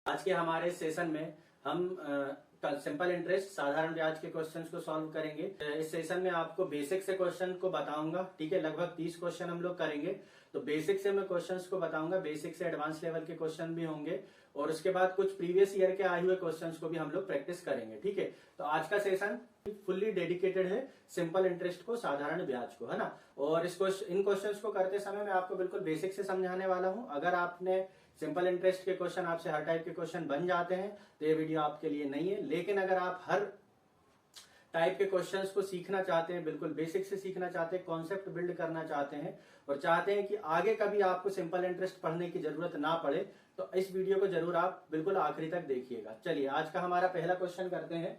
आज के हमारे सेशन में हम सिंपल इंटरेस्ट साधारण ब्याज के क्वेश्चंस को सॉल्व करेंगे। इस सेशन में आपको बेसिक से क्वेश्चन को बताऊंगा। ठीक है, लगभग 30 क्वेश्चन हम लोग करेंगे। तो बेसिक से मैं क्वेश्चंस को बताऊंगा, बेसिक से एडवांस लेवल के क्वेश्चन भी होंगे और उसके बाद कुछ प्रीवियस ईयर के आए हुए क्वेश्चंस को भी हम लोग प्रैक्टिस करेंगे। ठीक है, तो आज का सेशन फुल्ली डेडिकेटेड है सिंपल इंटरेस्ट को, साधारण ब्याज को, है ना। और इन क्वेश्चंस को करते समय मैं आपको बिल्कुल बेसिक से समझाने वाला हूं। अगर आपने सिंपल इंटरेस्ट के क्वेश्चन आपसे हर टाइप के क्वेश्चन बन जाते हैं तो ये वीडियो आपके लिए नहीं है। लेकिन अगर आप हर टाइप के क्वेश्चंस को सीखना चाहते हैं, बिल्कुल बेसिक से सीखना चाहते हैं, कॉन्सेप्ट बिल्ड करना चाहते हैं और चाहते हैं कि आगे कभी आपको सिंपल इंटरेस्ट पढ़ने की जरूरत ना पड़े, तो इस वीडियो को जरूर आप बिल्कुल आखिरी तक देखिएगा। चलिए, आज का हमारा पहला क्वेश्चन करते हैं।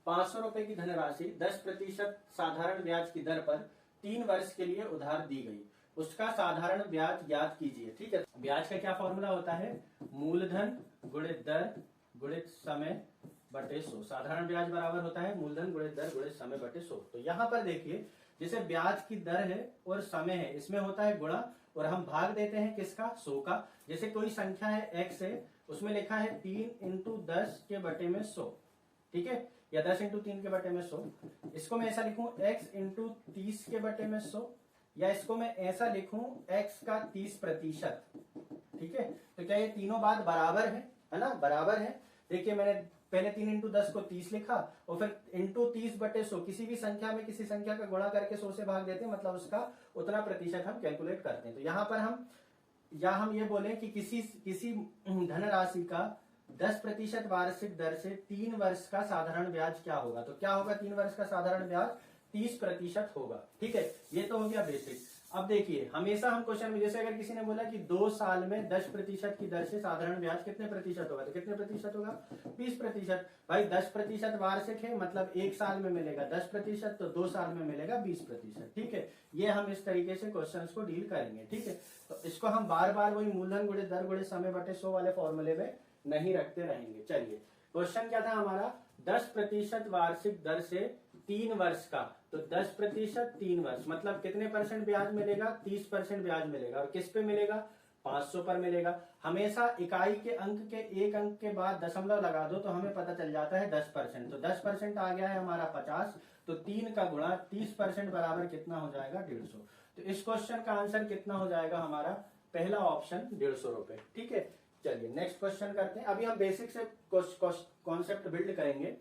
500 रुपए की धनराशि 10% साधारण ब्याज की दर पर 3 वर्ष के लिए उधार दी गई, उसका साधारण ब्याज ज्ञात कीजिए। ठीक है, ब्याज का क्या फॉर्मूला होता है? मूलधन गुणित दर गुणित समय बटे 100। साधारण ब्याज बराबर होता है मूलधन गुणित दर गुणित समय बटे 100। तो यहाँ पर देखिए, जैसे ब्याज की दर है और समय है, इसमें होता है गुणा और हम भाग देते हैं किसका? 100 का। जैसे कोई संख्या है x है, उसमें लिखा है 3 इंटू 10 के बटे में 100। ठीक है, या 10 इंटू 3 के बटे में 100। इसको मैं ऐसा लिखूं x इंटू 30 के बटे में 100, या इसको मैं ऐसा लिखूं x का 30%। ठीक है, तो क्या ये तीनों बात बराबर है ना? बराबर है। देखिए, मैंने पहले 3 इंटू 10 को 30 लिखा और फिर इंटू 30 बटे 100। किसी भी संख्या में किसी संख्या का गुणा करके 100 से भाग देते हैं, मतलब उसका उतना प्रतिशत हम कैलकुलेट करते हैं। तो यहां पर हम ये बोले कि किसी धनराशि का 10% वार्षिक दर से 3 वर्ष का साधारण ब्याज क्या होगा? तो क्या होगा? 3 वर्ष का साधारण ब्याज 30% होगा। ठीक है, ये तो हो गया बेसिक। अब देखिए, हमेशा हम क्वेश्चन में, जैसे अगर किसी ने बोला कि 2 साल में 10% की दर से साधारण ब्याज कितने प्रतिशत होगा, तो कितने प्रतिशत होगा? 20%। भाई 10% वार्षिक है, मतलब 1 साल में मिलेगा 10%, तो 2 साल में मिलेगा 20%। ठीक है, ये हम इस तरीके से क्वेश्चन को डील करेंगे। ठीक है, तो इसको हम बार बार वही मूलधन गुणित दर गुणित समय बटे 100 वाले फॉर्मूले में नहीं रखते रहेंगे। चलिए, क्वेश्चन क्या था हमारा? 10% वार्षिक दर से 3 वर्ष का। तो 10% 3 वर्ष, मतलब कितने परसेंट ब्याज मिलेगा? 30% ब्याज मिलेगा। और किस पे मिलेगा? 500 पर मिलेगा। हमेशा इकाई के अंक के एक अंक के बाद दशमलव लगा दो तो हमें पता चल जाता है 10%। तो 10% आ गया है हमारा 50, तो 3 का गुणा 30% बराबर कितना हो जाएगा? 150। तो इस क्वेश्चन का आंसर कितना हो जाएगा हमारा? पहला ऑप्शन 150 रुपए। ठीक है, चलिए नेक्स्ट क्वेश्चन करते हैं। अभी हम बेसिक से कॉन्सेप्ट बिल्ड करेंगे।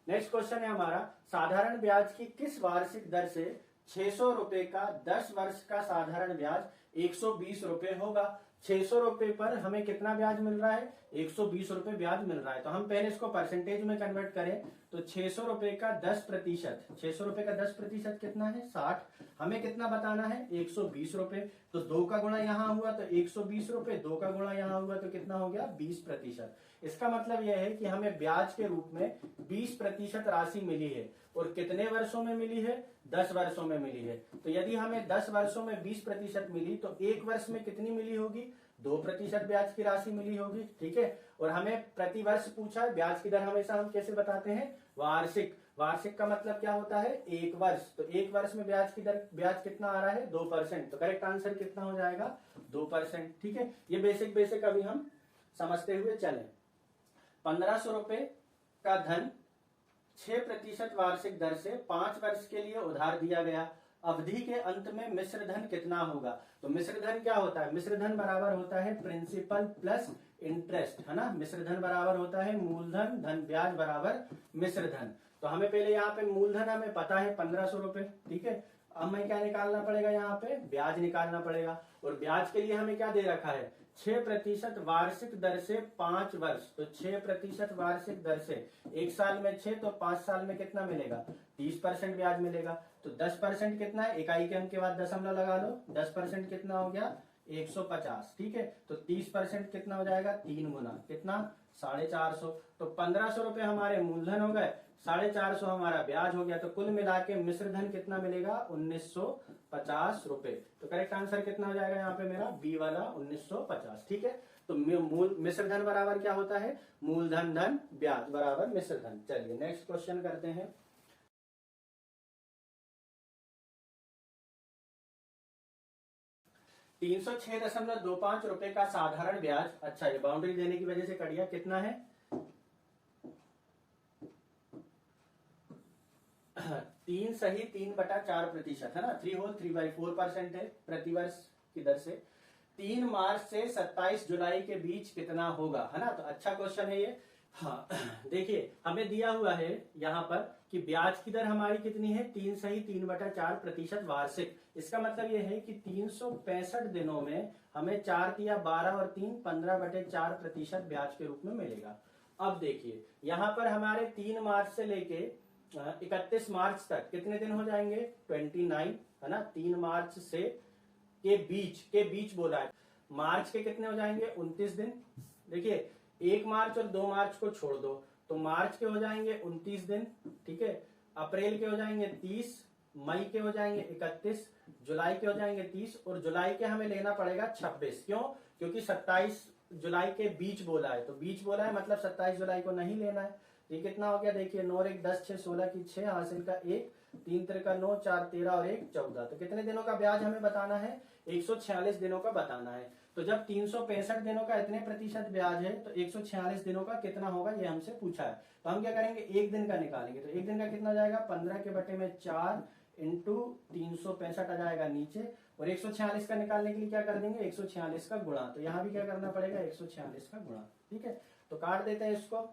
नेक्स्ट क्वेश्चन है हमारा, साधारण ब्याज की किस वार्षिक दर से 600 रुपए का 10 वर्ष का साधारण ब्याज 120 रुपए होगा? 600 रुपए पर हमें कितना ब्याज मिल रहा है? 120 रुपए ब्याज मिल रहा है। तो हम पहले इसको परसेंटेज में कन्वर्ट करें तो 600 रुपए का 10%, 600 रुपए का 10% कितना है? 60। हमें कितना बताना है? 120 रुपए। तो 2 का गुणा यहां हुआ तो 120 रुपए, 2 का गुणा यहां हुआ तो कितना हो गया? 20%। इसका मतलब यह है कि हमें ब्याज के रूप में 20% राशि मिली है। और कितने वर्षों में मिली है? 10 वर्षों में मिली है। तो यदि हमें 10 वर्षों में 20% मिली तो 1 वर्ष में कितनी मिली होगी? 2% ब्याज की राशि मिली होगी। ठीक है, और हमें प्रति वर्ष पूछा है। ब्याज की दर हमेशा हम कैसे बताते हैं? वार्षिक। वार्षिक का मतलब क्या होता है? 1 वर्ष। तो 1 वर्ष में ब्याज की दर, ब्याज कितना आ रहा है? 2%। तो करेक्ट आंसर कितना हो जाएगा? 2%। ठीक है, ये बेसिक अभी हम समझते हुए चलें। 1500 रुपए का धन 6% वार्षिक दर से 5 वर्ष के लिए उधार दिया गया। अवधि के अंत में मिश्र धन कितना होगा? तो मिश्र धन क्या होता है? मिश्र धन बराबर होता है प्रिंसिपल प्लस इंटरेस्ट, है ना। मिश्र धन बराबर होता है मूलधन धन ब्याज बराबर मिश्र धन। तो हमें पहले यहाँ पे मूलधन हमें पता है 1500 रुपए। ठीक है, अब हमें क्या निकालना पड़ेगा? यहाँ पे ब्याज निकालना पड़ेगा। और ब्याज के लिए हमें क्या दे रखा है? 6% वार्षिक दर से 5 वर्ष। तो 6% वार्षिक दर से 1 साल में 6, तो 5 साल में कितना मिलेगा? 30% ब्याज मिलेगा। तो 10% कितना है? इकाई के अंक के बाद दशमलव लगा लो। 10% कितना हो गया? 150। ठीक है, तो 30% कितना हो जाएगा? 3 गुना कितना? 450। तो 1500 रुपए हमारे मूलधन हो गए, 450 हमारा ब्याज हो गया। तो कुल मिला के मिश्र धन कितना मिलेगा? 1950 रुपए। तो करेक्ट आंसर कितना हो जाएगा यहाँ पे मेरा? बी वाला 1950। ठीक है, तो मिश्र धन बराबर क्या होता है? मूलधन धन ब्याज बराबर मिश्र धन। चलिए नेक्स्ट क्वेश्चन करते हैं। 306.25 रुपए का साधारण ब्याज, अच्छा ये बाउंड्री देने की वजह से कट गया, कितना है 3.4% है ना, 3/4% है प्रतिवर्ष की दर से। 3 मार्च से 27 जुलाई के बीच कितना होगा, है ना। तो अच्छा क्वेश्चन है ये। हाँ देखिए हमें दिया हुआ है यहाँ पर कि ब्याज की दर हमारी कितनी है 3.4% वार्षिक। इसका मतलब ये है कि 365 दिनों में हमें 4×12 और 15/4% ब्याज के रूप में मिलेगा। अब देखिए यहाँ पर हमारे 3 मार्च से लेके 31 मार्च तक कितने दिन हो जाएंगे 29, है ना। 3 मार्च से के बीच बोला है, मार्च के कितने हो जाएंगे 29 दिन। देखिए 1 मार्च और 2 मार्च को छोड़ दो तो मार्च के हो जाएंगे 29 दिन, ठीक है। अप्रैल के हो जाएंगे 30, मई के हो जाएंगे 31, जुलाई के हो जाएंगे 30 और जुलाई के हमें लेना पड़ेगा 26। क्यों? क्योंकि 27 जुलाई के बीच बोला है, तो बीच बोला है मतलब 27 जुलाई को नहीं लेना है। ये कितना हो गया देखिए 9 और 1 10, 6 16 की 6, हासिल का 1, 3 3 9, 4 13 और 1 14। तो कितने दिनों का ब्याज हमें बताना है 146 दिनों का बताना है। तो जब 365 दिनों का इतने प्रतिशत ब्याज है तो 146 दिनों का कितना होगा ये हमसे पूछा है। तो हम क्या करेंगे एक दिन का निकालेंगे। तो एक दिन का कितना जाएगा 15/4 इंटू 365 आ जाएगा नीचे, और 146 का निकालने के लिए क्या कर देंगे 146 का गुणा। तो यहाँ भी क्या करना पड़ेगा 146 का गुणा, ठीक है। तो काट देते हैं इसको।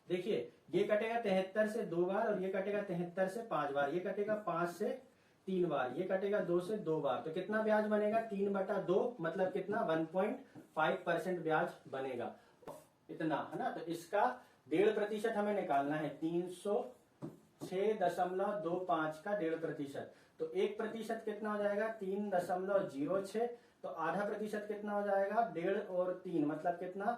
देखिए ये कटेगा 73 से 2 बार और ये कटेगा 73 से 5 बार, ये कटेगा 5 से 3 बार, ये कटेगा 2 से 2 बार। तो कितना ब्याज बनेगा 3/2 मतलब कितना 1.5% ब्याज बनेगा, इतना, है ना। तो इसका 1.5% हमें निकालना है, 306.25 का 1.5%। तो 1% कितना हो जाएगा 3.06। तो आधा प्रतिशत कितना हो जाएगा 1.5 और 3 मतलब कितना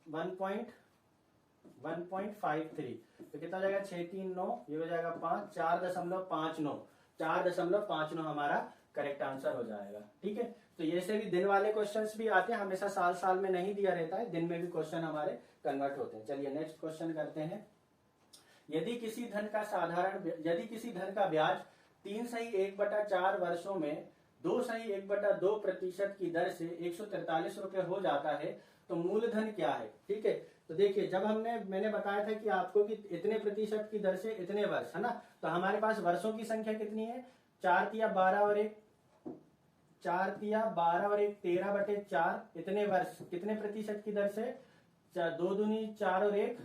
1.53। तो कितना हो जाएगा 6 3 9, ये हो जाएगा 5, 4.59, 4.59 हमारा करेक्ट आंसर हो जाएगा, ठीक है। तो ये से भी दिन वाले क्वेश्चंस भी आते हैं, हमेशा साल साल में नहीं दिया रहता है, दिन में भी क्वेश्चन हमारे कन्वर्ट होते हैं। चलिए नेक्स्ट क्वेश्चन करते हैं। यदि किसी धन का ब्याज 3/1/4 वर्षों में 2/1/2% की दर से 143 रुपए हो जाता है तो मूलधन क्या है, ठीक है। तो देखिए जब मैंने बताया था कि आपको कि इतने प्रतिशत की दर से इतने वर्ष, है ना। तो हमारे पास वर्षों की संख्या कितनी है 4×12 और 1 13/4 इतने वर्ष कितने प्रतिशत की दर से 2 दूनी 4 और 1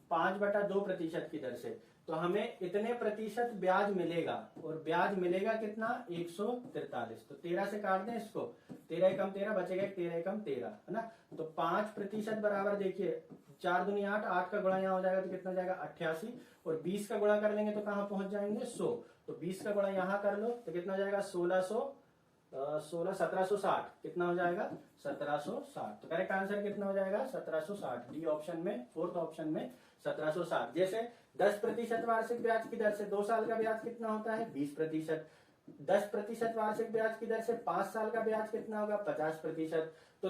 5/2% की दर से। तो हमें इतने प्रतिशत ब्याज मिलेगा, और ब्याज मिलेगा कितना 143। तो 13 से काट दें इसको, 13 एकम 13 बचेगा 13 एकम 13, है ना। तो 5% बराबर देखिए 4 दूनी 8, 8 का गुणा यहाँ हो जाएगा तो कितना जाएगा 88, और 20 का गुणा कर लेंगे तो कहाँ पहुंच जाएंगे 100। तो 20 का गुणा यहाँ कर लो तो कितना जाएगा 1760, कितना हो जाएगा 1760। तो करेक्ट आंसर कितना हो जाएगा 1760, डी ऑप्शन में, फोर्थ ऑप्शन में 1760। जैसे 10% वार्षिक ब्याज की दर से 2 साल का ब्याज कितना होता है 20%। 10% वार्षिक ब्याज की दर से 5 साल का ब्याज कितना होगा 50%। तो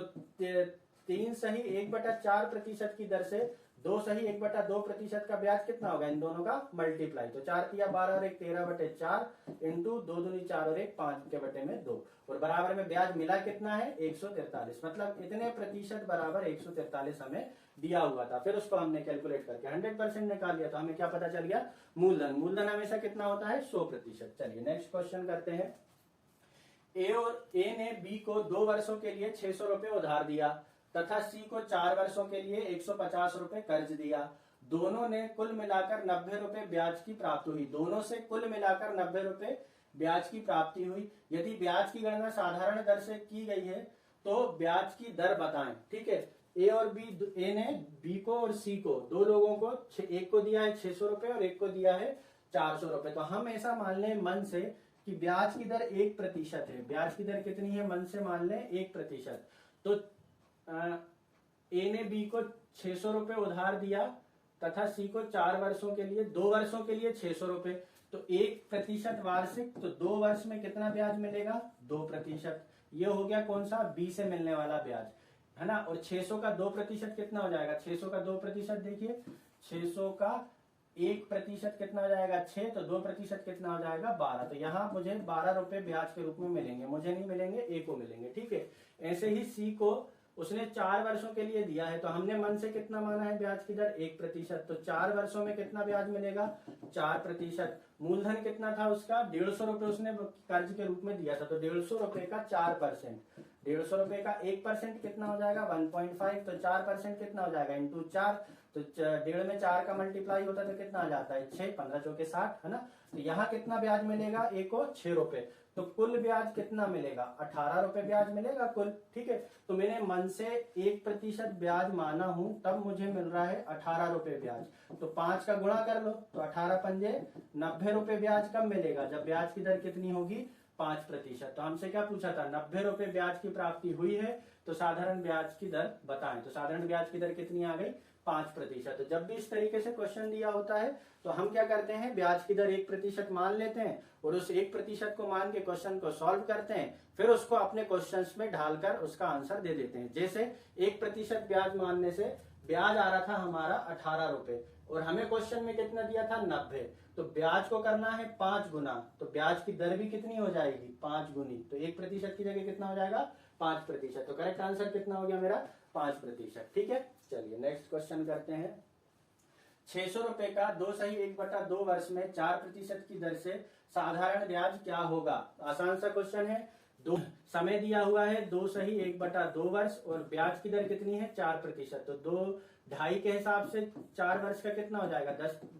3/1/4% की दर से 2/1/2% का ब्याज कितना होगा इन दोनों का मल्टीप्लाई। तो 4×12 और 1 13/4 इंटू 2 दूनी 4 और 1 5/2, और बराबर में ब्याज मिला कितना है 143। मतलब इतने प्रतिशत बराबर 143 हमें दिया हुआ था। फिर उसको हमने कैलकुलेट करके 100% निकाल लिया, तो हमें क्या पता चल गया मूलधन हमेशा कितना होता है 100%। चलिए नेक्स्ट क्वेश्चन करते हैं। ए ने बी को 2 वर्षों के लिए 600 रुपए उधार दिया तथा सी को 4 वर्षों के लिए 150 रुपए कर्ज दिया। दोनों ने कुल मिलाकर 90 रुपए ब्याज की प्राप्ति हुई। दोनों से कुल मिलाकर 90 रुपए ब्याज की प्राप्ति हुई। यदि ब्याज की गणना साधारण दर से की गई है तो ब्याज की दर बताएं, ठीक है। ए ने बी को और सी को, दो लोगों को, एक को दिया है 600 रुपए और एक को दिया है 400 रुपए। तो हम ऐसा मान लें मन से कि ब्याज की दर 1% है। ब्याज की दर कितनी है मन से मान लें 1%। तो ए ने बी को 600 रुपए उधार दिया तथा सी को 4 वर्षों के लिए 2 वर्षों के लिए 600 रुपए। तो 1% वार्षिक, तो 2 वर्ष में कितना ब्याज मिलेगा 2%। ये हो गया कौन सा बी से मिलने वाला ब्याज, है ना। और 600 का 2% कितना हो जाएगा 600 का 2% देखिए 600 का 1% कितना हो जाएगा 6, तो 2% कितना हो जाएगा 12। तो यहाँ मुझे 12 रुपए ब्याज के रूप में मिलेंगे, मुझे नहीं मिलेंगे, ए को मिलेंगे। ठीक है, ऐसे ही सी को उसने 4 वर्षों के लिए दिया है, तो हमने मन से कितना माना है ब्याज की दर 1%, तो 4 वर्षों में कितना ब्याज मिलेगा 4%। मूलधन कितना था उसका 150 रुपए उसने कर्ज के रूप में दिया था, तो 150 रुपए का 4%, 150 रुपए का 1% कितना हो जाएगा 1.5, तो 4% कितना हो जाएगा इंटू 4, तो 1.5 में 4 का मल्टीप्लाई होता है तो कितना आ जाता है 6, 15 चौके 60, है ना। तो यहाँ कितना ब्याज मिलेगा ए को 6 रुपए, तो कुल ब्याज कितना मिलेगा 18 रुपए ब्याज मिलेगा कुल। ठीक है, तो मैंने मन से 1% ब्याज माना हूं, तब मुझे मिल रहा है 18 रुपए ब्याज। तो 5 का गुणा कर लो, तो 18 पंजे 90 रुपए ब्याज कब मिलेगा, जब ब्याज की दर कितनी होगी 5%। तो हमसे क्या पूछा था 90 रुपए ब्याज की प्राप्ति हुई है, तो साधारण ब्याज की दर बताएं। तो साधारण ब्याज की दर कितनी आ गई 5%। तो जब भी इस तरीके से क्वेश्चन दिया होता है तो हम क्या करते हैं, ब्याज की दर 1% मान लेते हैं और उस 1% को मान के क्वेश्चन को सॉल्व करते हैं, फिर उसको अपने क्वेश्चंस में ढालकर उसका आंसर दे देते हैं। जैसे 1% ब्याज मानने से ब्याज आ रहा था हमारा 18 रुपए और हमें क्वेश्चन में कितना दिया था 90, तो ब्याज को करना है 5 गुना, तो ब्याज की दर भी कितनी हो जाएगी 5 गुनी, तो 1% की जगह कितना हो जाएगा 5%। तो करेक्ट आंसर कितना हो गया मेरा 5%। ठीक है, चलिए नेक्स्ट क्वेश्चन करते हैं। 600 रुपए का 2 सही 1/2 वर्ष में 4% की दर से साधारण ब्याज क्या होगा। आसान सा क्वेश्चन है, दो समय दिया हुआ है 2 सही 1/2 वर्ष और ब्याज की दर कितनी है 4%, तो 2 ढाई के हिसाब से 4 वर्ष का कितना हो जाएगा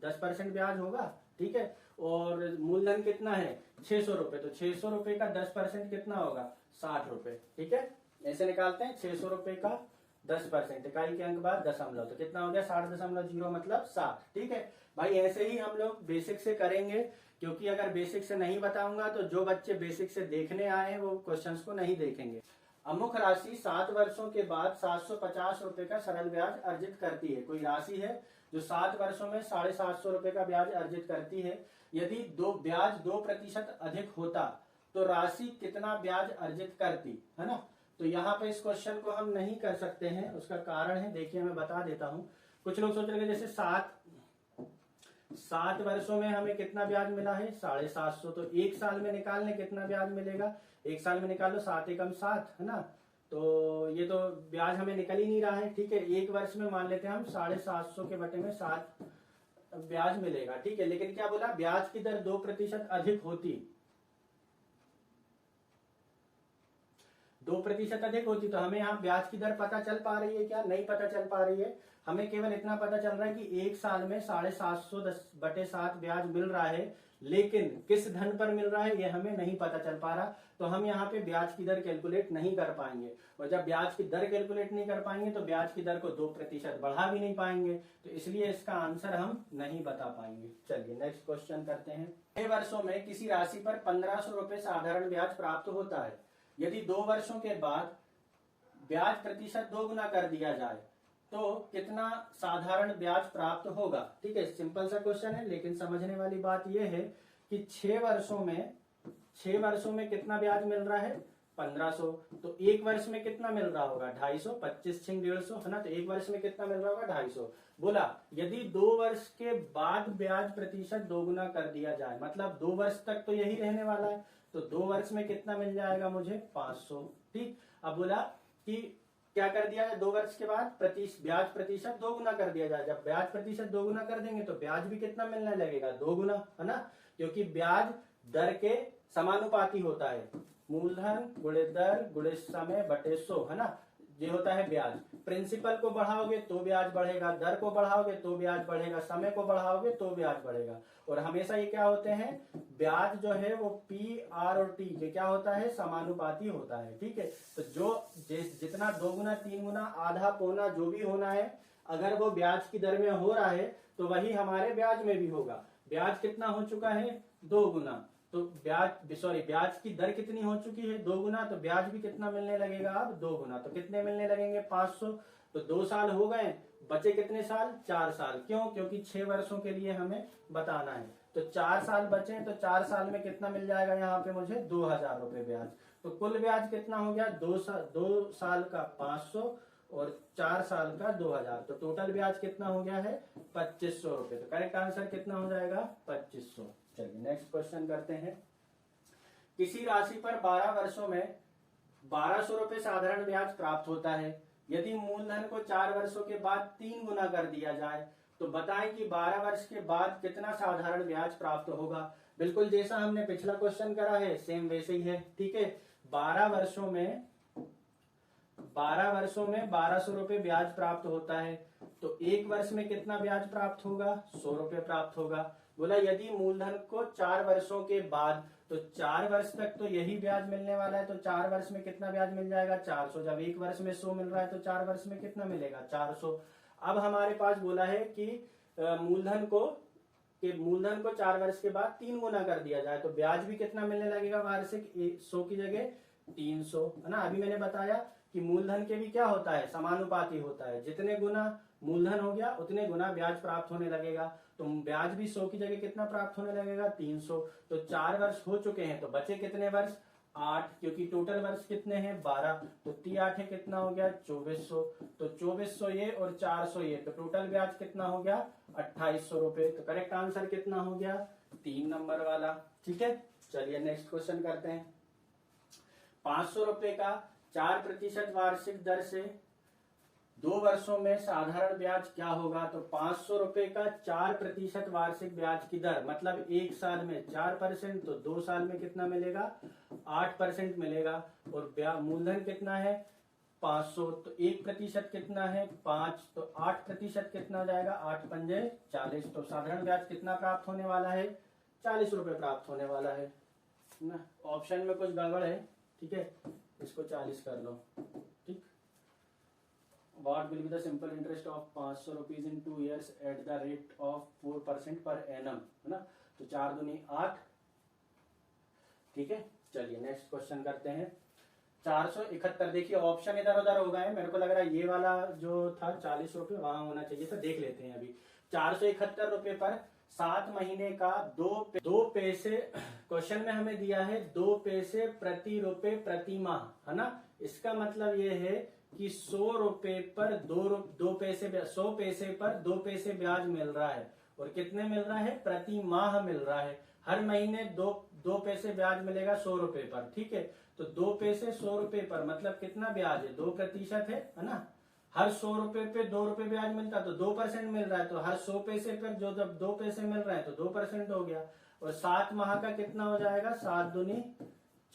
10% ब्याज होगा। ठीक है, और मूलधन कितना है 600 रुपए, तो 600 रुपए का 10% कितना होगा 60 रुपए। ठीक है, ऐसे निकालते हैं 600 रुपए का 10%, इकाई के अंक बाद दशमलव, तो कितना हो गया 60.0 मतलब 60। ठीक है भाई, ऐसे ही हम लोग बेसिक से करेंगे, क्योंकि अगर बेसिक से नहीं बताऊंगा तो जो बच्चे बेसिक से देखने आए हैं वो क्वेश्चंस को नहीं देखेंगे। अमुक राशि 7 वर्षों के बाद 750 रुपए का सरल ब्याज अर्जित करती है। कोई राशि है जो 7 वर्षों में 750 रुपए का ब्याज अर्जित करती है। यदि ब्याज 2% अधिक होता तो राशि कितना ब्याज अर्जित करती, है ना। तो यहाँ पे इस क्वेश्चन को हम नहीं कर सकते हैं, उसका कारण है, देखिए मैं बता देता हूँ। कुछ लोग सोच रहे हैं जैसे 7 वर्षों में हमें कितना ब्याज मिला है 750, तो 1 साल में निकालने कितना ब्याज मिलेगा, 1 साल में निकाल लो 7 एकम 7, है ना। तो ये तो ब्याज हमें निकल ही नहीं रहा है। ठीक है, 1 वर्ष में मान लेते हैं हम 750 के बटे में 7 ब्याज मिलेगा। ठीक है, लेकिन क्या बोला ब्याज की दर 2% अधिक होती, 2% अधिक होती, तो हमें यहाँ ब्याज की दर पता चल पा रही है क्या, नहीं पता चल पा रही है। हमें केवल इतना पता चल रहा है कि 1 साल में 750/7 ब्याज मिल रहा है, लेकिन किस धन पर मिल रहा है ये हमें नहीं पता चल पा रहा। तो हम यहाँ पे ब्याज की दर कैलकुलेट नहीं कर पाएंगे, और जब ब्याज की दर कैलकुलेट नहीं कर पाएंगे तो ब्याज की दर को 2% बढ़ा भी नहीं पाएंगे, तो इसलिए इसका आंसर हम नहीं बता पाएंगे। चलिए नेक्स्ट क्वेश्चन करते हैं। 6 वर्षों में किसी राशि पर 1500 रुपए साधारण ब्याज प्राप्त होता है। यदि 2 वर्षों के बाद ब्याज प्रतिशत 2 गुना कर दिया जाए तो कितना साधारण ब्याज प्राप्त होगा। ठीक है, सिंपल सा क्वेश्चन है, लेकिन समझने वाली बात यह है कि 6 वर्षों में कितना ब्याज मिल रहा है 1500, तो 1 वर्ष में कितना मिल रहा होगा 250, 25 छिंग 150, है ना। तो 1 वर्ष में कितना मिल रहा होगा 250। बोला यदि 2 वर्ष के बाद ब्याज प्रतिशत 2 गुना कर दिया जाए, मतलब 2 वर्ष तक तो यही रहने वाला है, तो 2 वर्ष में कितना मिल जाएगा मुझे 500। ठीक, अब बोला कि क्या कर दिया जाए 2 वर्ष के बाद ब्याज प्रतिशत 2 गुना कर दिया जाए। जब ब्याज प्रतिशत 2 गुना कर देंगे तो ब्याज भी कितना मिलने लगेगा 2 गुना, है ना, क्योंकि ब्याज दर के समानुपाती होता है। मूलधन गुणे दर गुणे समय बटे 100, है ना, ये होता है ब्याज। प्रिंसिपल को बढ़ाओगे तो ब्याज बढ़ेगा, दर को बढ़ाओगे तो ब्याज बढ़ेगा, समय को बढ़ाओगे तो ब्याज बढ़ेगा। और हमेशा ये क्या होते हैं, ब्याज जो है वो पी आर और टी ये क्या होता है समानुपाती होता है। ठीक है, तो जो जितना 2 गुना 3 गुना आधा पौना जो भी होना है, अगर वो ब्याज की दर में हो रहा है तो वही हमारे ब्याज में भी होगा। ब्याज कितना हो चुका है 2 गुना, तो ब्याज की दर कितनी हो चुकी है 2 गुना, तो ब्याज भी कितना मिलने लगेगा अब 2 गुना। तो कितने मिलने लगेंगे 500, तो 2 साल हो गए, बचे कितने साल 4 साल। क्यों, क्योंकि 6 वर्षों के लिए हमें बताना है, तो 4 साल बचे, तो 4 साल में कितना मिल जाएगा यहाँ पे मुझे 2000 रुपए ब्याज। तो कुल ब्याज कितना हो गया 2 साल का 500 और 4 साल का 2000, तो टोटल ब्याज कितना हो गया है 2500 रुपए। तो करेक्ट आंसर कितना हो जाएगा 2500। चलिए नेक्स्ट क्वेश्चन करते हैं। किसी राशि पर 12 वर्षों में 1200 रुपए साधारण ब्याज प्राप्त होता है। यदि मूलधन को 4 वर्षों के बाद 3 गुना कर दिया जाए तो बताएं कि 12 वर्ष के बाद कितना साधारण ब्याज प्राप्त होगा। बिल्कुल जैसा हमने पिछला क्वेश्चन करा है सेम वैसे ही है, ठीक है। 12 वर्षों में 1200 रुपए ब्याज प्राप्त होता है, तो एक वर्ष में कितना ब्याज प्राप्त होगा 100 रुपए प्राप्त होगा। बोला यदि मूलधन को 4 वर्षों के बाद, तो 4 वर्ष तक तो यही ब्याज मिलने वाला है, तो 4 वर्ष में कितना ब्याज मिल जाएगा 400। जब एक वर्ष में 100 मिल रहा है तो 4 वर्ष में कितना मिलेगा 400। अब हमारे पास बोला है कि मूलधन को 4 वर्ष के बाद 3 गुना कर दिया जाए तो ब्याज भी कितना मिलने लगेगा वार्षिक 100 की जगह 300, है ना। अभी मैंने बताया कि मूलधन के भी क्या होता है समानुपाती होता है, जितने गुना मूलधन हो गया उतने गुना ब्याज प्राप्त होने लगेगा। तो ब्याज भी 100 की जगह कितना प्राप्त होने लगेगा 300। तो 4 वर्ष हो चुके हैं, तो बचे कितने वर्ष 8, क्योंकि टोटल वर्ष कितने हैं 12, तो 3 8 कितना हो गया 2400। तो 2400 ये और 400 ये, तो टोटल ब्याज कितना हो गया 2800 रुपए। तो करेक्ट आंसर कितना हो गया 3 नंबर वाला, ठीक है। चलिए नेक्स्ट क्वेश्चन करते हैं। 500 रुपए का 4% वार्षिक दर से 2 वर्षों में साधारण ब्याज क्या होगा। तो 500 रुपए का 4% वार्षिक ब्याज की दर, मतलब एक साल में 4%, तो 2 साल में कितना मिलेगा 8% मिलेगा। और मूलधन कितना है 500, तो 1% कितना है 5, तो 8% कितना हो जाएगा 8 पंजे 40। तो साधारण ब्याज कितना प्राप्त होने वाला है 40 रुपए प्राप्त होने वाला है ना। ऑप्शन में कुछ गड़बड़ है, ठीक है, इसको 40 कर लो, ठीक। What will be the simple interest of 500 rupees in 2 years at the rate of 4% per annum, है ना। तो 4 दूनी 8, ठीक है। चलिए नेक्स्ट क्वेश्चन करते हैं। 471, देखिए ऑप्शन इधर उधर हो गए, मेरे को लग रहा है ये वाला जो था 40 रुपए वहां होना चाहिए था, देख लेते हैं अभी। 471 रुपए पर 7 महीने का 2 पैसे, क्वेश्चन में हमें दिया है 2 पैसे प्रति रुपए प्रति माह, है ना। इसका मतलब ये है कि 100 रुपए पर 100 पैसे पर 2 पैसे ब्याज मिल रहा है। और कितने मिल रहा है प्रति माह मिल रहा है, हर महीने 2 पैसे ब्याज मिलेगा 100 रुपए पर, ठीक है। तो 2 पैसे 100 रुपए पर मतलब कितना ब्याज है 2% है ना। हर 100 रुपए पे 2 रुपए ब्याज मिलता है तो 2% मिल रहा है, तो हर 100 पैसे पर जो जब 2 पैसे मिल रहे हैं तो 2% हो गया। और 7 माह का कितना हो जाएगा 7 दूनी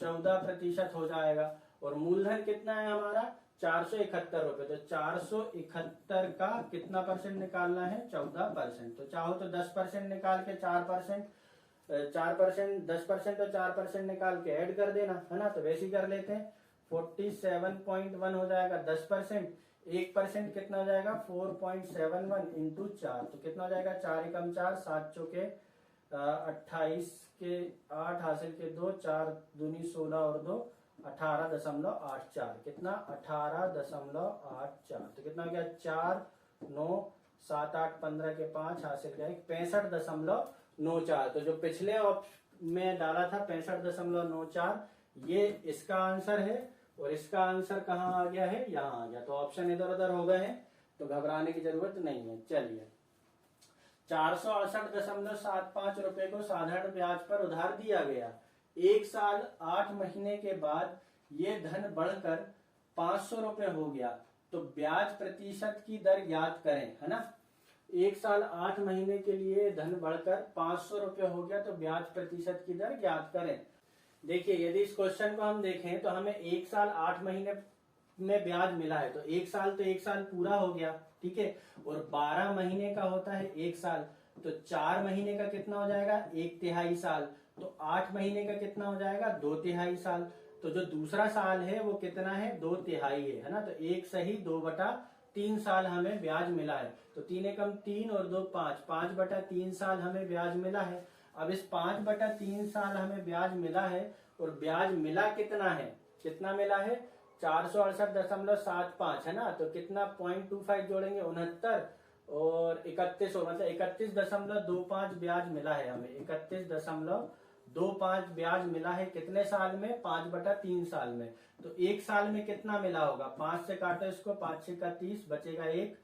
14% हो जाएगा। और मूलधन कितना है हमारा 471 रुपए, तो 471 का कितना परसेंट निकालना है 14%। तो चाहो तो 10% निकाल के 4%, 10% और 4% निकाल के ऐड कर देना, है ना। तो वैसे ही कर लेते हैं। 47.1 हो जाएगा 10%, 1% कितना हो जाएगा 4.71 इंटू 4, तो कितना हो जाएगा 4 एकम 4, 7 चौके 28 के 8 हासिल के 2, 4 दूनी 16 और 2 18.84, कितना 18.84, तो कितना हो गया 4 9 7 8 15 के 5 हासिल का 65.94। तो जो पिछले में डाला था 65.94, ये इसका आंसर है। और इसका आंसर कहाँ आ गया है यहाँ आ गया। तो ऑप्शन इधर उधर हो गए हैं, तो घबराने की जरूरत नहीं है। चलिए 468.75 रुपए को साधारण ब्याज पर उधार दिया गया। 1 साल 8 महीने के बाद ये धन बढ़कर 500 रुपए हो गया, तो ब्याज प्रतिशत की दर ज्ञात करें, है ना। 1 साल 8 महीने के लिए धन बढ़कर 500 रुपए हो गया, तो ब्याज प्रतिशत की दर ज्ञात करें। देखिए यदि इस क्वेश्चन को हम देखें तो हमें 1 साल 8 महीने में ब्याज मिला है, तो 1 साल पूरा हो गया, ठीक है। और 12 महीने का होता है 1 साल, तो 4 महीने का कितना हो जाएगा 1/3 साल, तो 8 महीने का कितना हो जाएगा 2/3 साल। तो जो दूसरा साल है वो कितना है 2/3 है ना। तो 1 सही 2/3 साल हमें ब्याज मिला है। तो 3 एकम 3 और 2 5, 5/3 साल हमें ब्याज मिला है। अब इस 5/3 साल हमें ब्याज मिला है, और ब्याज मिला कितना है, कितना मिला है 468.75, है ना। तो कितना 0.25 जोड़ेंगे 69 और 31, मतलब 31.25 ब्याज मिला है हमें, 31.25 2.5 ब्याज मिला है कितने साल में, 5/3 साल में। तो एक साल में कितना मिला होगा, 5 से काटो इसको, 5 6 का 30, बचेगा 1,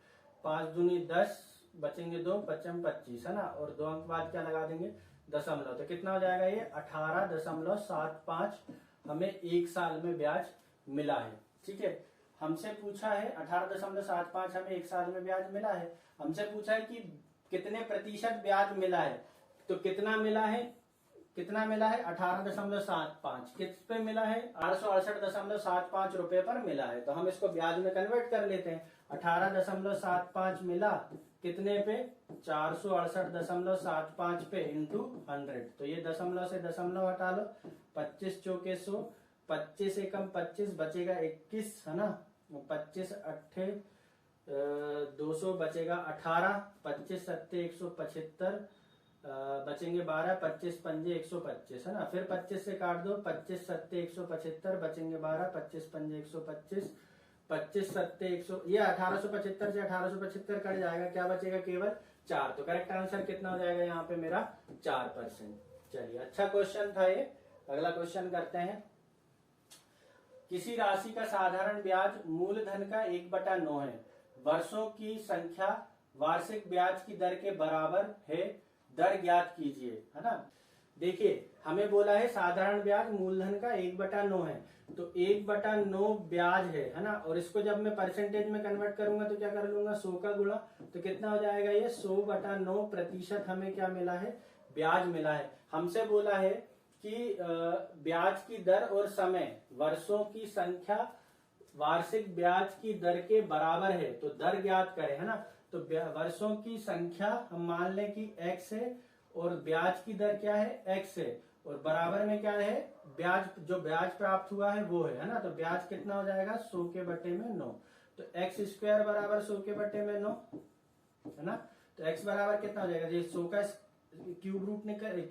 5 दूनी 10, बचेंगे 2, 5 25 है ना, और 2 अंक बाद क्या लगा देंगे, दशमलव। तो कितना हो जाएगा ये 18.75 हमें एक साल में ब्याज मिला है। ठीक है, हमसे पूछा है 18.75 हमें एक साल में ब्याज मिला है। हमसे पूछा है कि कितने प्रतिशत ब्याज मिला है, तो कितना मिला है, 18.75 किस पे मिला है, 868.75 रुपए पर मिला है। तो हम इसको ब्याज में कन्वर्ट कर लेते हैं। 18.75 मिला कितने पे, 468.75 पे इंटू 100। तो ये दशमलव से दशमलव हटा लो, 25 चौके 100, 25 एकम 25, बचेगा 21 है ना, 25 अट्ठे 200, बचेगा 18, 25 सत्ते 175, बचेंगे 12, 25 पंजे 125 है ना। फिर 25 से काट दो, 25 सत्ते 175, बचेंगे 12, 25 पंजे 125, 25 सत्ते 100, ये 1875 से 1875 कट जाएगा, क्या बचेगा, केवल 4। तो करेक्ट आंसर कितना हो जाएगा यहाँ पे मेरा, 4%। चलिए, अच्छा क्वेश्चन था ये। अगला क्वेश्चन करते हैं। किसी राशि का साधारण ब्याज मूलधन का 1/9 है, वर्षों की संख्या वार्षिक ब्याज की दर के बराबर है, दर ज्ञात कीजिए, है ना। देखिए, हमें बोला है साधारण ब्याज मूलधन का 1/9 है, तो 1/9 ब्याज है ना, और इसको जब मैं परसेंटेज में कन्वर्ट करूंगा तो क्या कर लूंगा, 100 का गुणा, तो कितना हो जाएगा ये 100/9% हमें क्या मिला है, ब्याज मिला है। हमसे बोला है कि ब्याज की दर और समय वर्षों की संख्या वार्षिक ब्याज की दर के बराबर है, तो दर ज्ञात करें, है ना। तो वर्षों की संख्या हम मान लें कि x है, और ब्याज की दर क्या है, x है, और बराबर में क्या है, ब्याज, जो ब्याज प्राप्त हुआ है वो है ना। तो ब्याज कितना हो जाएगा, 100 के बटे में 9। तो x² बराबर 100 के बटे में 9 है ना। तो x बराबर कितना हो जाएगा, 100 का क्यूब रूट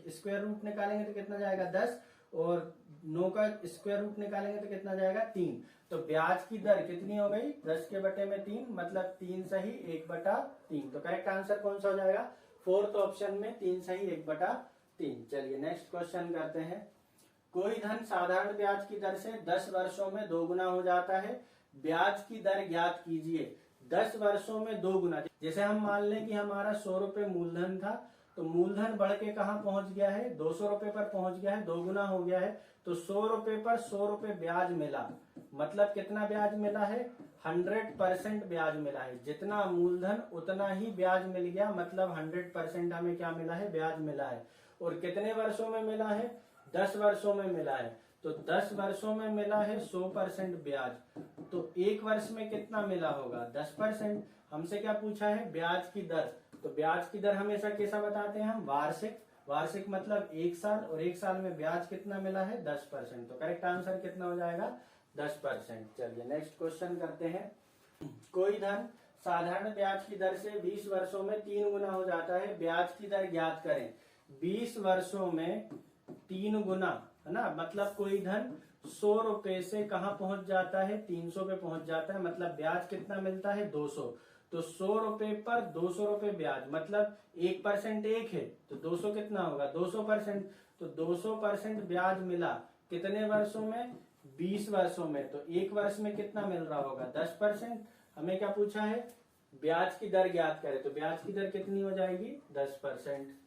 स्क्वायर रूट निकालेंगे तो कितना जाएगा 10, और 9 का स्क्वायर रूट निकालेंगे तो कितना जाएगा 3। तो ब्याज की दर कितनी हो गई, 10 के बटे में 3, मतलब 3 सही 1/3। तो करेक्ट आंसर कौन सा हो जाएगा, फोर्थ ऑप्शन में 3 सही 1/3। चलिए नेक्स्ट क्वेश्चन करते हैं। कोई धन साधारण ब्याज की दर से 10 वर्षों में 2 गुना हो जाता है, ब्याज की दर ज्ञात कीजिए। 10 वर्षों में 2 गुना, जैसे हम मान लें कि हमारा 100 रुपए मूलधन था, तो मूलधन बढ़ के कहाँ पहुंच गया है, 200 रुपए पर पहुंच गया है, 2 गुना हो गया है। तो 100 रुपए पर 100 रुपए ब्याज मिला, मतलब कितना ब्याज मिला है, 100% ब्याज मिला है। जितना मूलधन उतना ही ब्याज मिल गया, मतलब 100% हमें क्या मिला है, ब्याज मिला है। और कितने वर्षों में मिला है, 10 वर्षों में मिला है। तो 10 वर्षों में मिला है 100% ब्याज, तो एक वर्ष में कितना मिला होगा, 10%। हमसे क्या पूछा है, ब्याज की दर। तो ब्याज की दर हमेशा कैसा बताते हैं हम, वार्षिक। वार्षिक मतलब एक साल, और एक साल में ब्याज कितना मिला है, 10%। तो करेक्ट आंसर कितना हो जाएगा, 10%। चलिए नेक्स्ट क्वेश्चन करते हैं। कोई धन साधारण ब्याज की दर से 20 वर्षों में 3 गुना हो जाता है, ब्याज की दर ज्ञात करें। 20 वर्षों में 3 गुना है ना, मतलब कोई धन 100 रुपए से कहाँ पहुंच जाता है, 300 पे पहुंच जाता है, मतलब ब्याज कितना मिलता है, 200। तो 100 रुपए पर 200 रुपए ब्याज, मतलब 1% एक है, तो 200 कितना होगा, 200%। तो 200% ब्याज मिला कितने वर्षों में, 20 वर्षों में। तो एक वर्ष में कितना मिल रहा होगा, 10%। हमें क्या पूछा है, ब्याज की दर ज्ञात करें, तो ब्याज की दर कितनी हो जाएगी, 10%।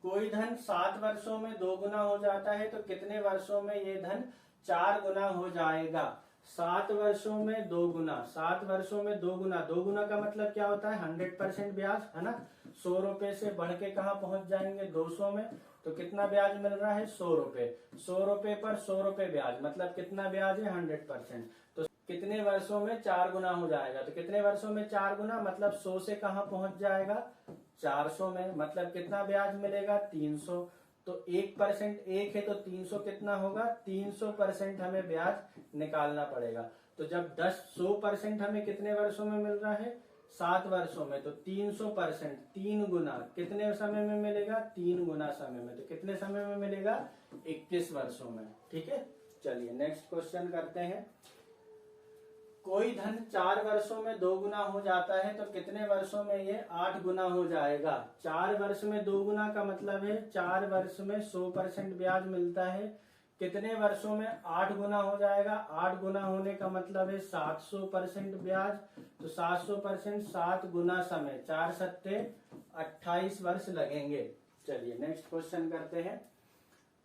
कोई धन 7 वर्षों में 2 गुना हो जाता है, तो कितने वर्षों में ये धन 4 गुना हो जाएगा। 7 वर्षों में 2 गुना, 7 वर्षों में 2 गुना, 2 गुना का मतलब क्या होता है, 100% ब्याज, है ना। 100 रुपए से बढ़ के कहाँ पहुंच जाएंगे, 200 में। तो कितना ब्याज मिल रहा है, 100 रुपए। 100 रुपए पर 100 रुपए ब्याज, मतलब कितना ब्याज है, 100%। तो कितने वर्षों में 4 गुना हो जाएगा, तो कितने वर्षों में 4 गुना, मतलब 100 से कहाँ पहुंच जाएगा, 400 में, मतलब कितना ब्याज मिलेगा, 300। तो 1% एक है, तो 300 कितना होगा, 300% हमें ब्याज निकालना पड़ेगा। तो जब 100% हमें कितने वर्षों में मिल रहा है, 7 वर्षों में, तो 300% 3 गुना कितने समय में मिलेगा, 3 गुना समय में। तो कितने समय में मिलेगा, 21 वर्षों में। ठीक है, चलिए नेक्स्ट क्वेश्चन करते हैं। कोई धन 4 वर्षों में 2 गुना हो जाता है तो कितने वर्षों में ये 8 गुना हो जाएगा। 4 वर्ष में 2 गुना का मतलब है 4 वर्ष में 100% ब्याज मिलता है। कितने वर्षों में 8 गुना हो जाएगा। 8 गुना होने का मतलब है 700% ब्याज। तो 700% 7 गुना समय, 4 सत्ते 28 वर्ष लगेंगे। चलिए नेक्स्ट क्वेश्चन करते हैं।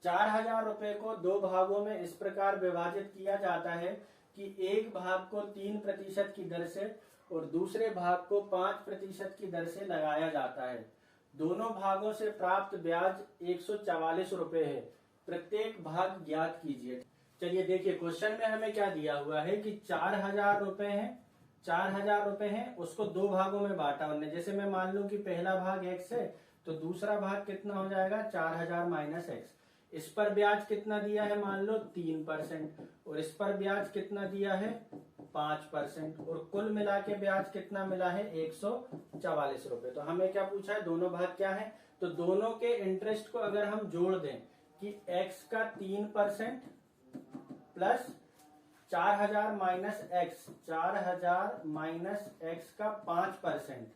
4000 रुपए को 2 भागों में इस प्रकार विभाजित किया जाता है कि एक भाग को 3% की दर से और दूसरे भाग को 5% की दर से लगाया जाता है। दोनों भागों से प्राप्त ब्याज 144 रुपए है। प्रत्येक भाग ज्ञात कीजिए। चलिए देखिए क्वेश्चन में हमें क्या दिया हुआ है कि 4000 रुपए है, 4000 रुपए है, उसको 2 भागों में बांटा उन्होंने। जैसे मैं मान लूं कि पहला भाग x है तो दूसरा भाग कितना हो जाएगा 4000 माइनस एक्स। इस पर ब्याज कितना दिया है मान लो 3% और इस पर ब्याज कितना दिया है 5% और कुल मिला के ब्याज कितना मिला है 144 रुपए। तो हमें क्या पूछा है, दोनों भाग क्या है, तो दोनों के इंटरेस्ट को अगर हम जोड़ दें कि x का 3% plus 4000 minus x, 4000 minus x का 5%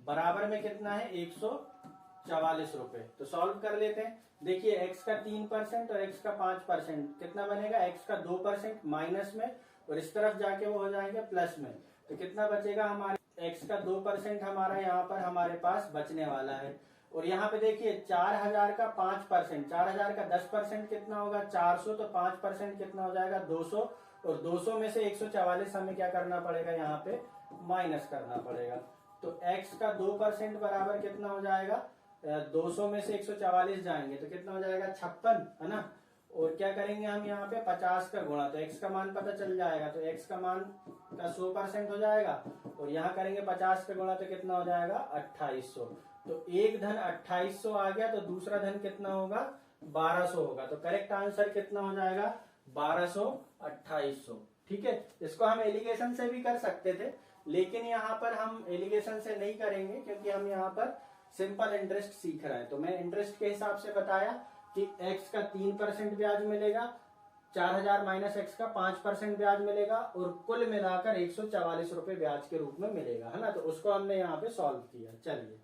बराबर में कितना है 144 रुपए। तो सॉल्व कर लेते हैं। देखिए x का 3% और x का 5% कितना बनेगा, x का 2% माइनस में और इस तरफ जाके वो हो जाएंगे प्लस में। तो कितना बचेगा हमारे x का 2% हमारा यहाँ पर हमारे पास बचने वाला है। और यहाँ पे देखिए 4000 का 5%, 4000 का 10% कितना होगा 400, तो 5% कितना हो जाएगा 200 और 200 में से 144 हमें क्या करना पड़ेगा यहाँ पे माइनस करना पड़ेगा। तो x का 2% बराबर कितना हो जाएगा 200 में से 144 जाएंगे तो कितना हो जाएगा 56 है ना। और क्या करेंगे हम यहाँ पे 50 का गुणा, तो x का मान पता चल जाएगा तो x का मान का 100% हो जाएगा और यहाँ करेंगे 50 का गुणा तो कितना हो जाएगा 2800। तो एक धन 2800 आ गया तो दूसरा धन कितना होगा 1200 होगा। तो करेक्ट आंसर कितना हो जाएगा 1200 2800। ठीक है, इसको हम एलिगेशन से भी कर सकते थे लेकिन यहाँ पर हम एलिगेशन से नहीं करेंगे क्योंकि हम यहाँ पर सिंपल इंटरेस्ट सीख रहे हैं। तो मैं इंटरेस्ट के हिसाब से बताया कि x का 3% ब्याज मिलेगा, 4000 माइनस एक्स का 5% ब्याज मिलेगा और कुल मिलाकर 144 रुपए ब्याज के रूप में मिलेगा, है ना। तो उसको हमने यहाँ पे सॉल्व किया। चलिए,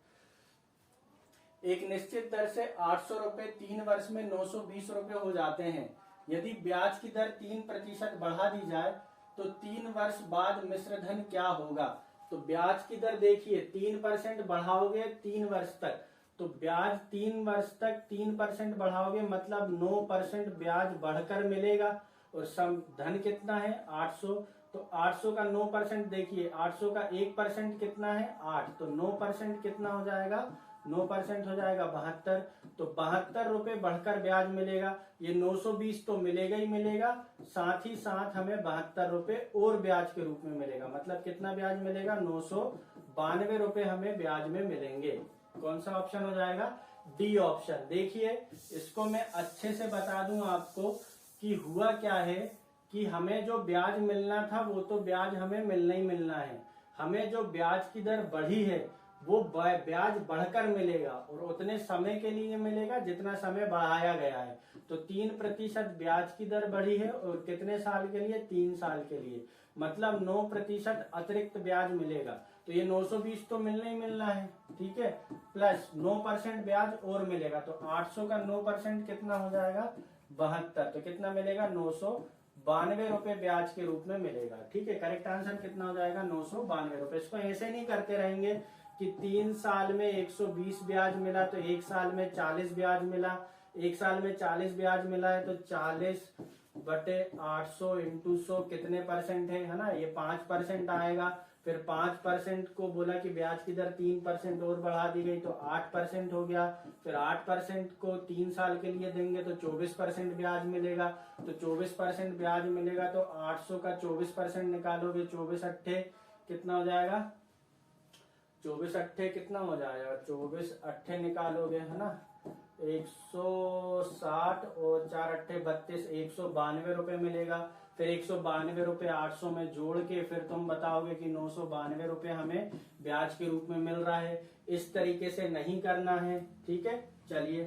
एक निश्चित दर से 800 रुपए 3 वर्ष में 920 रुपए हो जाते हैं। यदि ब्याज की दर 3% बढ़ा दी जाए तो 3 वर्ष बाद मिश्र धन क्या होगा। तो ब्याज की दर देखिए 3% बढ़ाओगे 3 वर्ष तक, तो ब्याज 3 वर्ष तक 3% बढ़ाओगे मतलब 9% ब्याज बढ़कर मिलेगा और सम धन कितना है 800। तो 800 का 9% देखिए 800 का 1% कितना है 8, तो 9% कितना हो जाएगा 9% हो जाएगा 72। तो 72 रुपए बढ़कर ब्याज मिलेगा। ये 920 तो मिलेगा ही मिलेगा, साथ ही साथ हमें 72 रुपए और ब्याज के रूप में मिलेगा। मतलब कितना ब्याज मिलेगा 992 रुपए हमें ब्याज में मिलेंगे। कौन सा ऑप्शन हो जाएगा डी ऑप्शन। देखिए इसको मैं अच्छे से बता दूं आपको कि हुआ क्या है कि हमें जो ब्याज मिलना था वो तो ब्याज हमें मिलना ही मिलना है। हमें जो ब्याज की दर बढ़ी है वो ब्याज बढ़कर मिलेगा और उतने समय के लिए मिलेगा जितना समय बढ़ाया गया है। तो 3% ब्याज की दर बढ़ी है और कितने साल के लिए 3 साल के लिए, मतलब 9% अतिरिक्त ब्याज मिलेगा। तो ये 920 तो मिलना ही मिलना है, ठीक है, प्लस 9% ब्याज और मिलेगा। तो 800 का 9% कितना हो जाएगा 72, तो कितना मिलेगा 992 रुपए ब्याज के रूप में मिलेगा। ठीक है, करेक्ट आंसर कितना हो जाएगा 992 रुपए। इसको ऐसे नहीं करते रहेंगे कि 3 साल में 120 ब्याज मिला तो 1 साल में 40 ब्याज मिला, 1 साल में 40 ब्याज मिला है तो 40/800 इंटू 100 कितने परसेंट है ना, ये 5% आएगा। फिर 5% को बोला कि ब्याज की दर 3% और बढ़ा दी गई तो 8% हो गया। फिर 8% को 3 साल के लिए देंगे तो 24% ब्याज मिलेगा। तो 24% ब्याज मिलेगा तो 800 का 24% निकालोगे 24 अट्ठे कितना हो जाएगा 24 अट्ठे कितना हो जाएगा 24 अट्ठे निकालोगे है ना 160 और 4 अट्ठे 32, 192 रुपए मिलेगा। फिर 192 रुपए 800 में जोड़ के फिर तुम बताओगे कि 992 रुपए हमें ब्याज के रूप में मिल रहा है। इस तरीके से नहीं करना है, ठीक है। चलिए,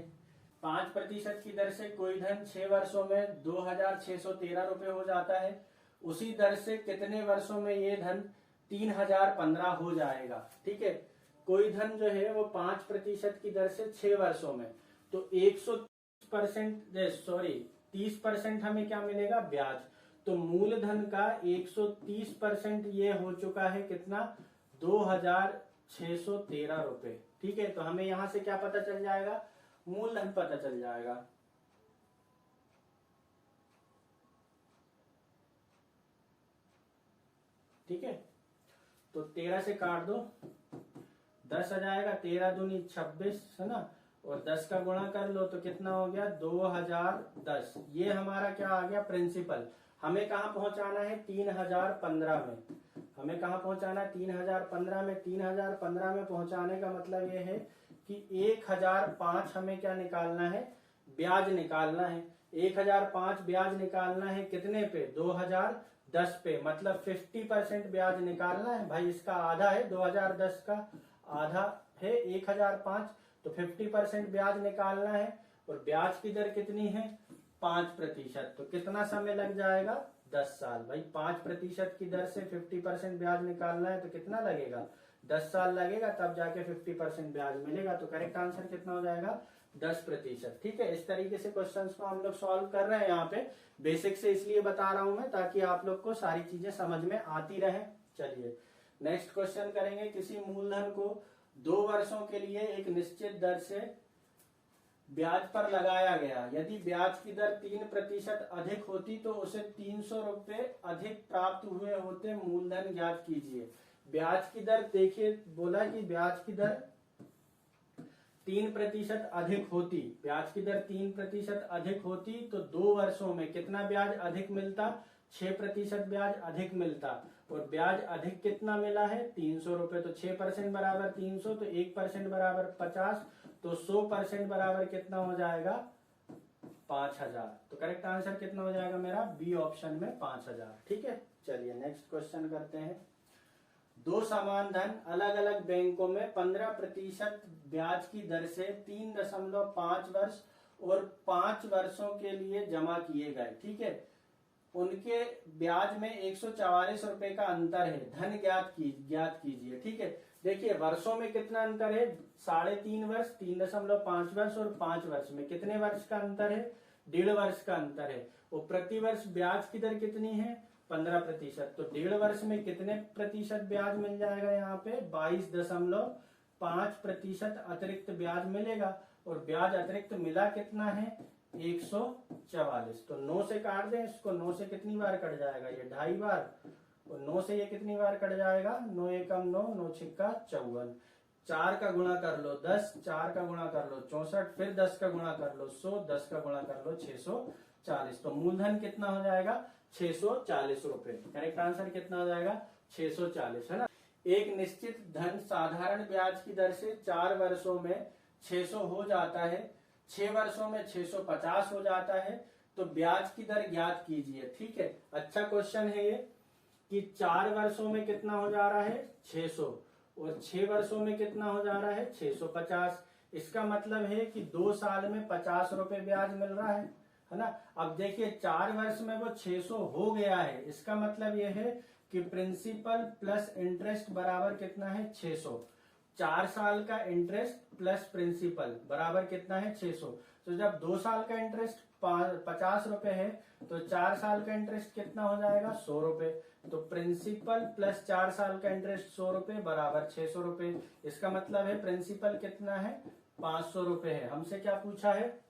5% की दर से कोई धन 6 वर्षों में 2613 रुपए हो जाता है उसी दर से कितने वर्षों में ये धन 3015 हो जाएगा। ठीक है, कोई धन जो है वो 5% की दर से 6 वर्षों में, तो 30% हमें क्या मिलेगा, ब्याज। तो मूलधन का 130% ये हो चुका है कितना, 2613 रुपए। ठीक है, तो हमें यहां से क्या पता चल जाएगा, मूलधन पता चल जाएगा। ठीक है, तो 13 से काट दो, 10 आ जाएगा, 13 दूनी 26 है ना, और 10 का गुणा कर लो तो कितना हो गया, 2010। ये हमारा क्या आ गया, प्रिंसिपल। हमें कहाँ पहुंचाना है, 3015 में। हमें कहाँ पहुंचाना है, 3015 में। 3015 में पहुंचाने का मतलब ये है कि 1005 हमें क्या निकालना है, ब्याज निकालना है। 1005 ब्याज निकालना है कितने पे, 2010 पे, मतलब 50% ब्याज निकालना है भाई। इसका आधा है, 2010 का आधा है 1005, तो 50% ब्याज निकालना है। और ब्याज की दर कितनी है, 5%। तो कितना समय लग जाएगा, 10 साल। भाई 5% की दर से 50% ब्याज निकालना है तो कितना लगेगा, 10 साल लगेगा, तब जाके 50% ब्याज मिलेगा। तो करेक्ट आंसर कितना हो जाएगा, 10%। ठीक है, इस तरीके से क्वेश्चंस को हम लोग सॉल्व कर रहे हैं यहाँ पे। बेसिक से इसलिए बता रहा हूं मैं ताकि आप लोग को सारी चीजें समझ में आती रहे। चलिए नेक्स्ट क्वेश्चन करेंगे। किसी मूलधन को 2 वर्षों के लिए एक निश्चित दर से ब्याज पर लगाया गया, यदि ब्याज की दर 3% अधिक होती तो उसे 300 रुपए अधिक प्राप्त हुए होते, मूलधन ज्ञात कीजिए। ब्याज की दर देखिए, बोला कि ब्याज की दर 3% अधिक होती, ब्याज की दर 3% अधिक होती तो 2 वर्षों में कितना ब्याज अधिक मिलता, 6% ब्याज अधिक मिलता। और ब्याज अधिक कितना मिला है, 300 रुपए। तो 6% बराबर 300, तो 1% बराबर 50, तो 100% बराबर कितना हो जाएगा, 5000। तो करेक्ट आंसर कितना हो जाएगा मेरा, बी ऑप्शन में 5000। ठीक है, चलिए नेक्स्ट क्वेश्चन करते हैं। 2 समान धन अलग अलग बैंकों में 15% ब्याज की दर से 3.5 वर्ष और 5 वर्षों के लिए जमा किए गए। ठीक है, उनके ब्याज में 144 रुपए का अंतर है, धन ज्ञात कीजिए। ठीक है, देखिए वर्षों में कितना अंतर है, 3.5 वर्ष, 3.5 वर्ष और 5 वर्ष में कितने वर्ष का अंतर है, 1.5 वर्ष का अंतर है। और प्रति वर्ष ब्याज की दर कितनी है, 15%। तो 1.5 वर्ष में कितने प्रतिशत ब्याज मिल जाएगा, यहाँ पे 22.5% अतिरिक्त ब्याज मिलेगा। और ब्याज अतिरिक्त मिला कितना है, 144। तो 9 से काट दें इसको, 9 से कितनी बार कट जाएगा, ये 2.5 बार, और 9 से ये कितनी बार कट जाएगा, 9 एकम 9, 9 छिक्का 54। 4 का गुणा कर लो 10, 4 का गुणा कर लो 64, फिर 10 का गुणा कर लो 100, 10 का गुणा कर लो 640। तो मूलधन कितना हो जाएगा, 640 रुपए। करेक्ट आंसर कितना हो जाएगा, 640, है ना। एक निश्चित धन साधारण ब्याज की दर से 4 वर्षों में 600 हो जाता है, 6 वर्षों में 650 हो जाता है, तो ब्याज की दर ज्ञात कीजिए। ठीक है, अच्छा क्वेश्चन है ये कि 4 वर्षों में कितना हो जा रहा है, 600, और 6 वर्षों में कितना हो जा रहा है, 650। इसका मतलब है कि 2 साल में 50 रुपए ब्याज मिल रहा है ना। अब देखिए 4 वर्ष में वो 600 हो गया है, इसका मतलब ये है कि प्रिंसिपल प्लस इंटरेस्ट बराबर कितना है, 600। 4 साल का इंटरेस्ट प्लस प्रिंसिपल बराबर कितना है, 600। तो जब 2 साल का इंटरेस्ट 50 रुपए है, तो 4 साल का इंटरेस्ट कितना हो जाएगा, 100 रुपए। तो प्रिंसिपल प्लस 4 साल का इंटरेस्ट 100 रुपए बराबर 600 रुपए। इसका मतलब है प्रिंसिपल कितना है, 500 रुपए है। हमसे क्या पूछा है,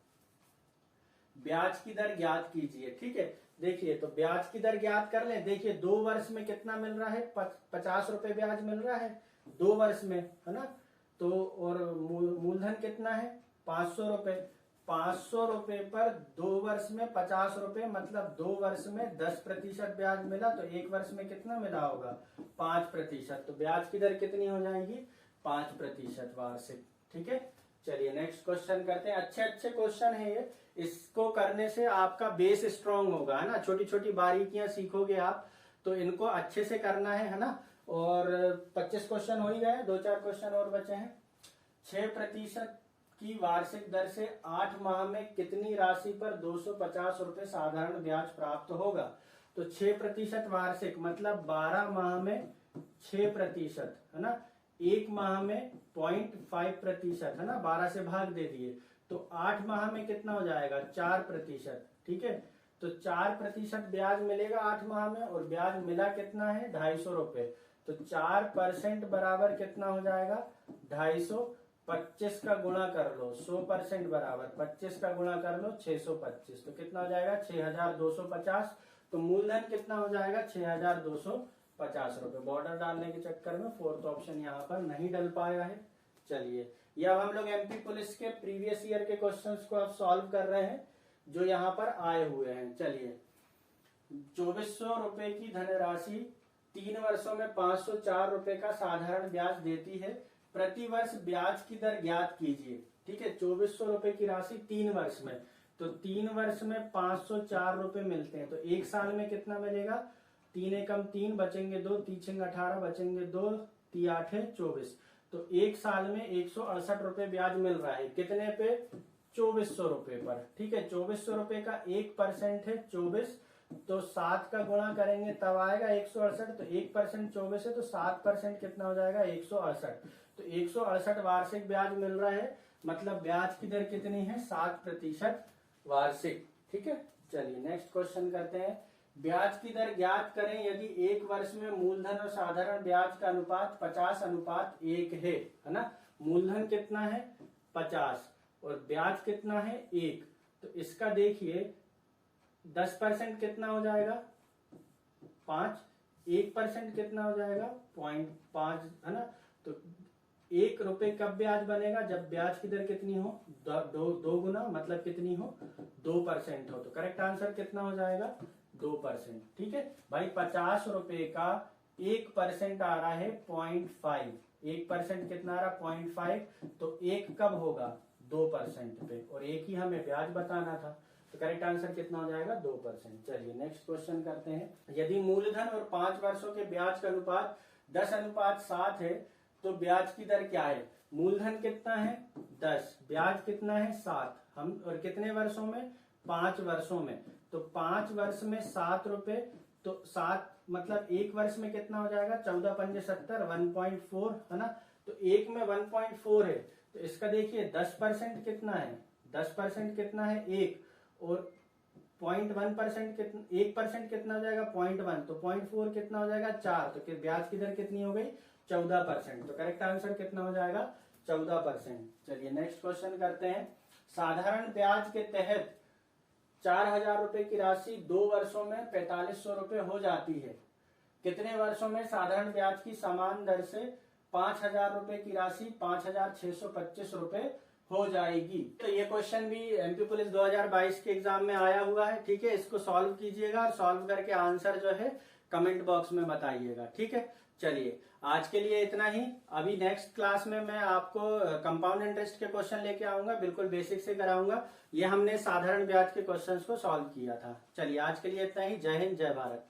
ब्याज की दर ज्ञात कीजिए। ठीक है, देखिए तो ब्याज की दर ज्ञात कर ले। देखिए 2 वर्ष में कितना मिल रहा है, 50 रुपए ब्याज मिल रहा है 2 वर्ष में, है ना। तो और मूलधन कितना है, 500 रुपए। 500 रुपए पर 2 वर्ष में 50 रुपए, मतलब 2 वर्ष में 10% ब्याज मिला, तो 1 वर्ष में कितना मिला होगा, 5%। तो ब्याज की दर कितनी हो जाएगी, 5% वार्षिक। ठीक है, चलिए नेक्स्ट क्वेश्चन करते हैं। अच्छे अच्छे क्वेश्चन है ये, इसको करने से आपका बेस स्ट्रांग होगा, है ना। छोटी छोटी बारीकियां सीखोगे आप, तो इनको अच्छे से करना है ना। और 25 क्वेश्चन हो ही गए, 2-4 क्वेश्चन और बचे हैं। 6% की वार्षिक दर से 8 माह में कितनी राशि पर 250 रुपए साधारण ब्याज प्राप्त होगा। तो 6% वार्षिक मतलब 12 माह में 6%, है ना। एक माह में 0.5%, है ना, 12 से भाग दे दिए, तो 8 माह में कितना हो जाएगा 4%, ठीक है। तो 4% ब्याज मिलेगा 8 माह में, और ब्याज मिला कितना है 250 रुपए। तो 4% बराबर कितना हो जाएगा 250, 25 का गुणा कर लो, 100% बराबर 25 का गुणा कर लो 625, तो कितना हो जाएगा 6250। तो मूलधन कितना हो जाएगा 6250 रुपए। बॉर्डर डालने के चक्कर में फोर्थ ऑप्शन यहाँ पर नहीं डल पाया है। चलिए, ये अब हम लोग एमपी पुलिस के प्रीवियस ईयर के क्वेश्चंस को अब सॉल्व कर रहे हैं जो यहाँ पर आए हुए हैं। चलिए, 2400 रुपए की धनराशि 3 वर्षों में 504 रुपए का साधारण ब्याज देती है। प्रति वर्ष ब्याज की दर ज्ञात कीजिए। ठीक है, 2400 रुपए की राशि 3 वर्ष में, तो 3 वर्ष में 504 रुपए मिलते हैं, तो एक साल में कितना मिलेगा 3 एकम 3 बचेंगे 2, 3 18 बचेंगे 2, 3 8 24, तो एक साल में 168 रुपए ब्याज मिल रहा है। कितने पे 2400 रुपए पर। ठीक है, 2400 रुपए का 1% है 24, तो 7 का गुणा करेंगे तब आएगा 168, तो 1% 24 है, तो 7% कितना हो जाएगा 168, तो 168 वार्षिक ब्याज मिल रहा है, मतलब ब्याज की दर कितनी है 7% वार्षिक। ठीक है, चलिए नेक्स्ट क्वेश्चन करते हैं। ब्याज की दर ज्ञात करें यदि एक वर्ष में मूलधन और साधारण ब्याज का अनुपात 50:1 है ना। मूलधन कितना है 50 और ब्याज कितना है 1, तो इसका देखिए 10% कितना हो जाएगा 5, 1% कितना हो जाएगा 0.5, है ना। तो 1 रुपए कब ब्याज बनेगा जब ब्याज की दर कितनी हो दो गुना, मतलब कितनी हो 2% हो, तो करेक्ट आंसर कितना हो जाएगा 2%। ठीक है भाई, 50 रुपए का 1% आ रहा है 0.5, 1% कितना आ रहा 0.5, तो 1 कब होगा 2% पे, और 1 ही हमें ब्याज बताना था, तो करेक्ट आंसर कितना हो जाएगा 2%। चलिए नेक्स्ट क्वेश्चन करते हैं। यदि मूलधन और 5 वर्षों के ब्याज का अनुपात 10:7 है तो ब्याज की दर क्या है। मूलधन कितना है 10, ब्याज कितना है 7, हम और कितने वर्षों में 5 वर्षों में, तो 5 वर्ष में 7 रुपए, तो 7 मतलब 1 वर्ष में कितना हो जाएगा 14 पंजे 70, 1.4, है ना। तो 1 में 1.4 है, तो इसका देखिए 10% कितना है 10% कितना है 1, और 0.1% कितना 1% कितना हो जाएगा 0.1, तो 0.4 कितना हो जाएगा 4, तो ब्याज की दर कितनी हो गई 14%, तो करेक्ट आंसर कितना हो जाएगा 14%। चलिए नेक्स्ट क्वेश्चन करते हैं। साधारण ब्याज के तहत 4000 रुपए की राशि 2 वर्षों में 4500 रुपए हो जाती है। कितने वर्षों में साधारण ब्याज की समान दर से 5000 रुपए की राशि 5625 रुपए हो जाएगी। तो ये क्वेश्चन भी एमपी पुलिस 2022 के एग्जाम में आया हुआ है। ठीक है, इसको सॉल्व कीजिएगा और सॉल्व करके आंसर जो है कमेंट बॉक्स में बताइएगा। ठीक है, चलिए आज के लिए इतना ही। अभी नेक्स्ट क्लास में मैं आपको कंपाउंड इंटरेस्ट के क्वेश्चन लेके आऊंगा, बिल्कुल बेसिक से कराऊंगा। ये हमने साधारण ब्याज के क्वेश्चंस को सॉल्व किया था। चलिए आज के लिए इतना ही। जय हिंद, जय भारत।